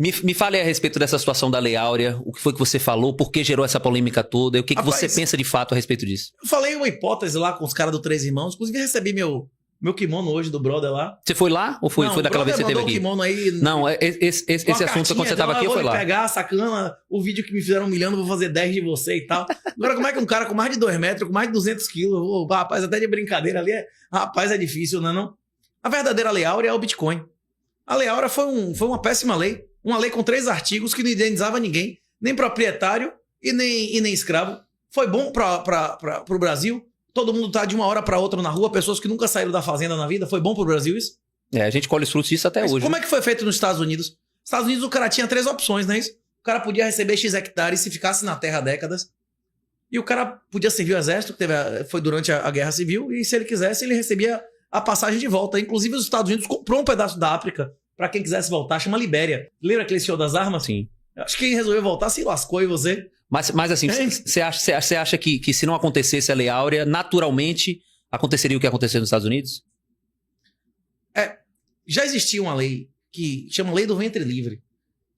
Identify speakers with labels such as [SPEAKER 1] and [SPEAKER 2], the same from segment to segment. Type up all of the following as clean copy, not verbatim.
[SPEAKER 1] Me fale a respeito dessa situação da Lei Áurea, o que foi que você falou, por que gerou essa polêmica toda, e o que, que você pensa de fato a respeito disso?
[SPEAKER 2] Eu falei uma hipótese lá com os caras do Três Irmãos, inclusive recebi meu kimono hoje do brother lá.
[SPEAKER 1] Você foi lá ou foi daquela vez que você teve aqui?
[SPEAKER 2] Kimono aí,
[SPEAKER 1] não, esse assunto quando você estava aqui, eu fui lá.
[SPEAKER 2] Vou pegar, sacana, o vídeo que me fizeram humilhando, vou fazer 10 de você e tal. Agora, como é que um cara com mais de 2 metros, com mais de 200 quilos, rapaz, até de brincadeira ali, rapaz, é difícil, não é não? A verdadeira Lei Áurea é o Bitcoin. A Lei Áurea foi uma péssima lei. Uma lei com 3 artigos que não indenizava ninguém, nem proprietário e nem escravo. Foi bom para o Brasil. Todo mundo tá de uma hora para outra na rua, pessoas que nunca saíram da fazenda na vida. Foi bom para o Brasil isso?
[SPEAKER 1] A gente colhe os frutos disso até hoje.
[SPEAKER 2] Como é que foi feito nos Estados Unidos? Nos Estados Unidos o cara tinha 3 opções, não é isso? O cara podia receber X hectares se ficasse na terra há décadas. E o cara podia servir o exército, que foi durante a Guerra Civil, e se ele quisesse, ele recebia a passagem de volta. Inclusive os Estados Unidos comprou um pedaço da África para quem quisesse voltar, chama Libéria. Lembra aquele senhor das armas?
[SPEAKER 1] Sim.
[SPEAKER 2] Acho que quem resolveu voltar se lascou, e você?
[SPEAKER 1] Mas assim, você acha que se não acontecesse a Lei Áurea, naturalmente aconteceria o que aconteceu nos Estados Unidos?
[SPEAKER 2] Já existia uma lei que chama Lei do Ventre Livre.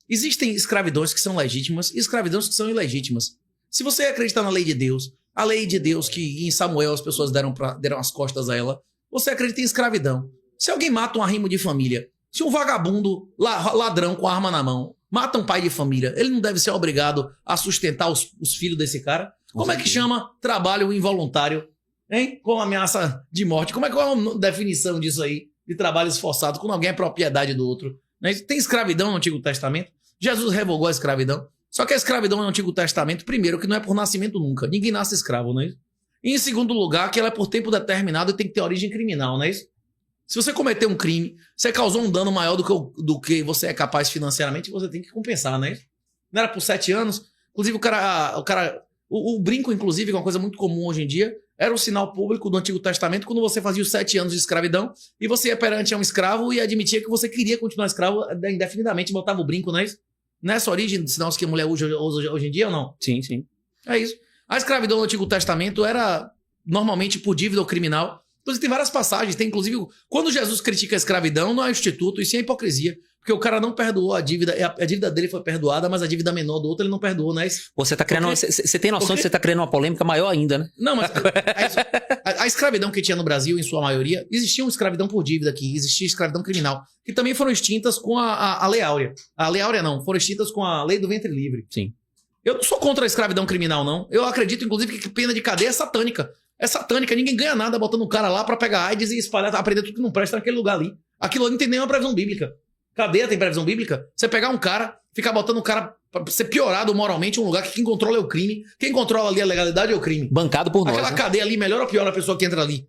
[SPEAKER 2] Existem escravidões que são legítimas e escravidões que são ilegítimas. Se você acredita na lei de Deus, a lei de Deus que em Samuel as pessoas deram as costas a ela, você acredita em escravidão. Se alguém mata um arrimo de família, se um vagabundo, ladrão com arma na mão, mata um pai de família, ele não deve ser obrigado a sustentar os filhos desse cara? Como é que chama trabalho involuntário? Hein? Com ameaça de morte. Qual é a definição disso aí? De trabalho esforçado, quando alguém é propriedade do outro. Né? Tem escravidão no Antigo Testamento. Jesus revogou a escravidão. Só que a escravidão no Antigo Testamento, primeiro, que não é por nascimento nunca. Ninguém nasce escravo, não é isso? E em segundo lugar, que ela é por tempo determinado e tem que ter origem criminal, não é isso? Se você cometeu um crime, você causou um dano maior do que você é capaz financeiramente, você tem que compensar, né? Não era por 7 anos? Inclusive, o brinco, inclusive, que é uma coisa muito comum hoje em dia, era o sinal público do Antigo Testamento quando você fazia os 7 anos de escravidão e você ia perante a um escravo e admitia que você queria continuar escravo indefinidamente, botava o brinco, não é isso? Nessa origem do sinal que a mulher usa hoje em dia ou não?
[SPEAKER 1] Sim, sim.
[SPEAKER 2] É isso. A escravidão no Antigo Testamento era normalmente por dívida ou criminal. Inclusive, tem várias passagens. Tem, inclusive, quando Jesus critica a escravidão, não é instituto, isso é hipocrisia. Porque o cara não perdoou a dívida. A dívida dele foi perdoada, mas a dívida menor do outro ele não perdoou, né?
[SPEAKER 1] Você tá criando. Você tem noção de que você tá criando uma polêmica maior ainda, né?
[SPEAKER 2] Não, mas a escravidão que tinha no Brasil, em sua maioria, existia uma escravidão por dívida aqui, existia escravidão criminal, que também foram extintas com a Lei Áurea. A Lei Áurea não, foram extintas com a Lei do Ventre Livre.
[SPEAKER 1] Sim.
[SPEAKER 2] Eu não sou contra a escravidão criminal, não. Eu acredito, inclusive, que pena de cadeia é satânica. É satânica, ninguém ganha nada botando um cara lá pra pegar AIDS e espalhar, aprender tudo que não presta naquele lugar ali. Aquilo ali não tem nenhuma previsão bíblica. Cadeia tem previsão bíblica? Você pegar um cara, ficar botando um cara pra ser piorado moralmente em um lugar que quem controla é o crime. Quem controla ali a legalidade é o crime.
[SPEAKER 1] Bancado por nós.
[SPEAKER 2] Aquela cadeia ali, melhor ou pior a pessoa que entra ali?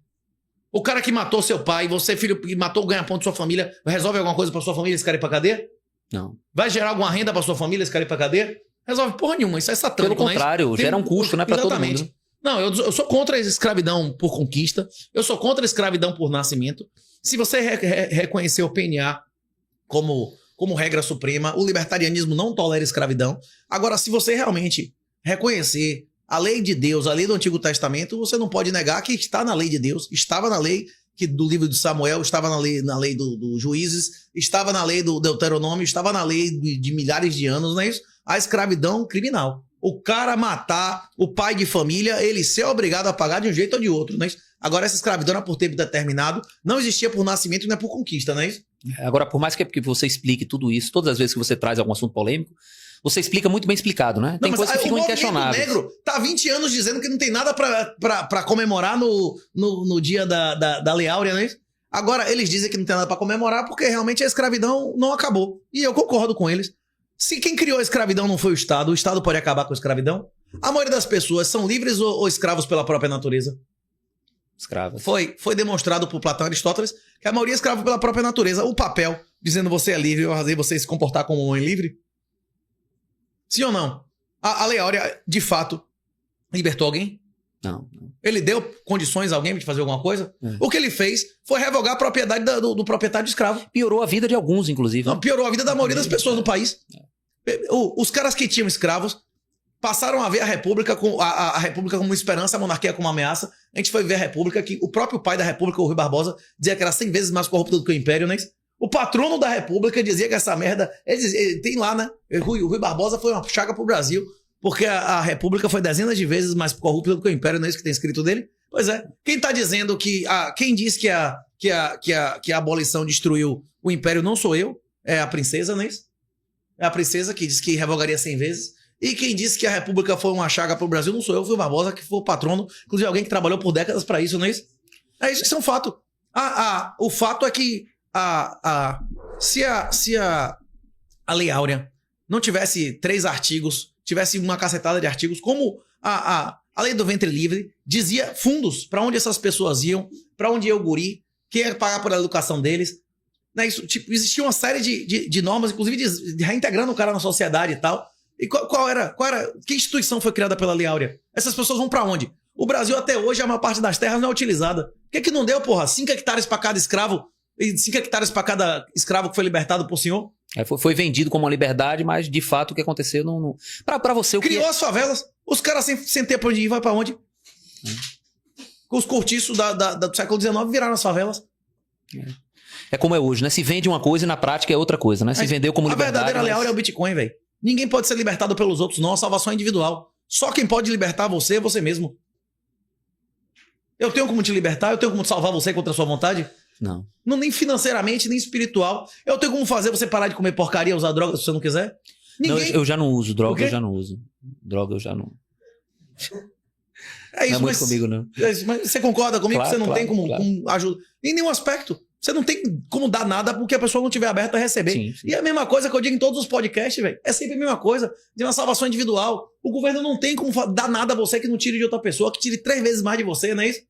[SPEAKER 2] O cara que matou seu pai, você, filho, que matou o ganha-pão de sua família, resolve alguma coisa pra sua família esse cara ir pra cadeia?
[SPEAKER 1] Não.
[SPEAKER 2] Vai gerar alguma renda pra sua família esse cara ir pra cadeia? Resolve porra nenhuma, isso é satânico.
[SPEAKER 1] Pelo contrário, gera um custo, né, pra todo mundo.
[SPEAKER 2] Não, eu sou contra a escravidão por conquista, eu sou contra a escravidão por nascimento. Se você reconhecer o PNA como regra suprema, o libertarianismo não tolera escravidão. Agora, se você realmente reconhecer a lei de Deus, a lei do Antigo Testamento, você não pode negar que está na lei de Deus, estava na lei do livro de Samuel, estava na lei do Juízes, estava na lei do Deuteronômio, estava na lei de milhares de anos, não é isso? A escravidão criminal. O cara matar o pai de família, ele ser obrigado a pagar de um jeito ou de outro, não é isso? Agora, essa escravidão era por tempo determinado, não existia por nascimento e não é por conquista, não é isso?
[SPEAKER 1] Agora, por mais que você explique tudo isso, todas as vezes que você traz algum assunto polêmico, você explica muito bem explicado, né? Tem coisas que ficam inquestionáveis. O negro
[SPEAKER 2] tá há 20 anos dizendo que não tem nada pra comemorar no dia da Lei Áurea, não é isso? Agora, eles dizem que não tem nada pra comemorar porque realmente a escravidão não acabou. E eu concordo com eles. Se quem criou a escravidão não foi o Estado pode acabar com a escravidão? A maioria das pessoas são livres ou escravos pela própria natureza?
[SPEAKER 1] Escravos.
[SPEAKER 2] Foi demonstrado por Platão e Aristóteles que a maioria é escrava pela própria natureza. O papel, dizendo você é livre, vai fazer você se comportar como um homem livre? Sim ou não? A Lei Áurea, de fato, libertou alguém?
[SPEAKER 1] Não.
[SPEAKER 2] Ele deu condições a alguém de fazer alguma coisa? O que ele fez foi revogar a propriedade do proprietário de escravo.
[SPEAKER 1] Piorou a vida de alguns, inclusive.
[SPEAKER 2] Não, piorou a vida da maioria das pessoas do país. Os caras que tinham escravos passaram a ver a República a República como esperança, a monarquia como ameaça. A gente foi ver a República que o próprio pai da República, o Rui Barbosa, dizia que era 100 vezes mais corrupto do que o Império, né? O patrono da República dizia que essa merda... Ele tem lá, né? O Rui Barbosa foi uma chaga pro Brasil, porque a República foi dezenas de vezes mais corrupta do que o Império, não é isso que tem escrito dele? Pois é. Quem tá dizendo que... Quem diz que a abolição destruiu o Império não sou eu, é a princesa, não é isso? É a princesa que diz que revogaria 100 vezes. E quem disse que a República foi uma chaga pro Brasil não sou eu, foi o Barbosa, que foi o patrono, inclusive alguém que trabalhou por décadas para isso, não é isso? É isso que é um fato. O fato é que se a Lei Áurea não tivesse 3 artigos, tivesse uma cacetada de artigos, como a Lei do Ventre Livre dizia fundos para onde essas pessoas iam, para onde ia o guri, quem ia pagar por a educação deles. Né? Isso, tipo, existia uma série de normas, inclusive de reintegrando o cara na sociedade e tal. E qual era? Que instituição foi criada pela Lei Áurea? Essas pessoas vão pra onde? O Brasil até hoje, a maior parte das terras não é utilizada. Por que não deu, porra? 5 hectares pra cada escravo e 5 hectares pra cada escravo que foi libertado por senhor?
[SPEAKER 1] Foi vendido como uma liberdade, mas de fato o que aconteceu não... Pra você o que...
[SPEAKER 2] Criou as favelas. Os caras sem ter pra onde ir, vai pra onde? Os cortiços do século XIX viraram as favelas.
[SPEAKER 1] É como é hoje, né? Se vende uma coisa e na prática é outra coisa, né? Se vendeu como liberdade...
[SPEAKER 2] A verdadeira Lei Áurea é o Bitcoin, velho. Ninguém pode ser libertado pelos outros, não. A salvação é individual. Só quem pode libertar você é você mesmo. Eu tenho como te libertar? Eu tenho como salvar você contra a sua vontade?
[SPEAKER 1] Não.
[SPEAKER 2] Não, nem financeiramente, nem espiritual. Eu tenho como fazer você parar de comer porcaria, usar drogas se você não quiser? Ninguém...
[SPEAKER 1] Não, eu já não uso. Droga eu já não uso. Droga eu já não...
[SPEAKER 2] É isso,
[SPEAKER 1] não é muito comigo, não.
[SPEAKER 2] Mas você concorda comigo que você não tem como ajudar? Em nenhum aspecto. Você não tem como dar nada porque a pessoa não estiver aberta a receber.
[SPEAKER 1] Sim.
[SPEAKER 2] E é a mesma coisa que eu digo em todos os podcasts, velho. É sempre a mesma coisa. De uma salvação individual. O governo não tem como dar nada a você que não tire de outra pessoa, que tire 3 vezes mais de você, não é isso?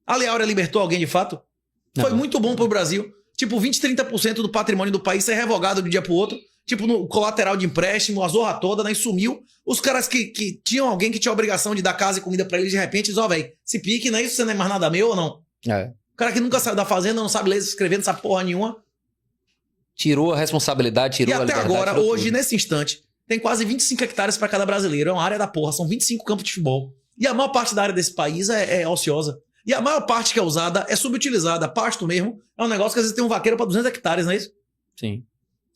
[SPEAKER 2] A Lei Áurea libertou alguém de fato? Foi muito bom pro Brasil. Tipo, 20, 30% do patrimônio do país ser revogado de um dia pro outro. Tipo, no colateral de empréstimo, a zorra toda, né? E sumiu. Os caras que tinham alguém que tinha a obrigação de dar casa e comida pra eles, de repente, diz, ó, velho, se pique, não é isso? Você não é mais nada meu ou não?
[SPEAKER 1] É.
[SPEAKER 2] O cara que nunca saiu da fazenda, não sabe ler, escrever, não sabe porra nenhuma.
[SPEAKER 1] Tirou a responsabilidade, tirou a liberdade.
[SPEAKER 2] E até agora, hoje, nesse instante, tem quase 25 hectares pra cada brasileiro. É uma área da porra, são 25 campos de futebol. E a maior parte da área desse país é ociosa. E a maior parte que é usada é subutilizada. Pasto mesmo é um negócio que às vezes tem um vaqueiro pra 200 hectares, não é isso?
[SPEAKER 1] Sim.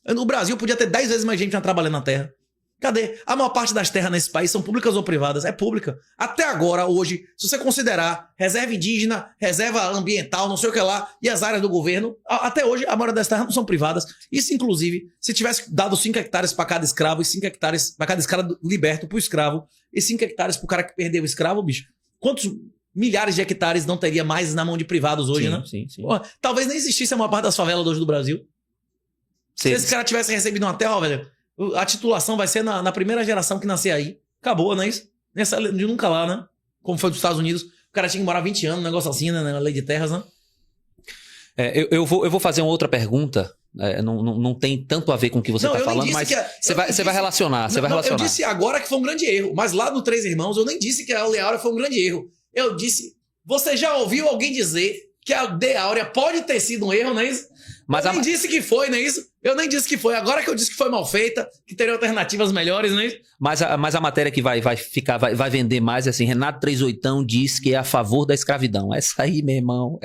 [SPEAKER 2] No Brasil podia ter 10 vezes mais gente trabalhando na terra. Cadê? A maior parte das terras nesse país são públicas ou privadas? É pública. Até agora, hoje, se você considerar reserva indígena, reserva ambiental, não sei o que lá, e as áreas do governo, até hoje a maioria das terras não são privadas. Isso, inclusive, se tivesse dado 5 hectares para cada escravo e 5 hectares para cada escravo liberto pro escravo e 5 hectares pro cara que perdeu o escravo, bicho, quantos milhares de hectares não teria mais na mão de privados hoje,
[SPEAKER 1] sim,
[SPEAKER 2] né?
[SPEAKER 1] Sim, sim.
[SPEAKER 2] Pô, talvez nem existisse a maior parte das favelas hoje do Brasil. Se esse cara tivesse recebido uma terra, ó, velho, a titulação vai ser na primeira geração que nascer aí. Acabou, não é isso? Nessa de nunca lá, né? Como foi dos Estados Unidos. O cara tinha que morar 20 anos, um negócio assim, né? Na lei de terras, né?
[SPEAKER 1] Eu vou fazer uma outra pergunta. Não tem tanto a ver com o que você está falando, mas você vai relacionar.
[SPEAKER 2] Eu disse agora que foi um grande erro, mas lá no Três Irmãos eu nem disse que a Lei Áurea foi um grande erro. Eu disse, você já ouviu alguém dizer que a Lei Áurea pode ter sido um erro, não é isso? Mas eu nem disse que foi, não é isso? Eu nem disse que foi. Agora que eu disse que foi mal feita, que teria alternativas melhores, não é isso?
[SPEAKER 1] Mas a matéria que vai vender mais é assim, Renato 38 diz que é a favor da escravidão. Essa aí, meu irmão...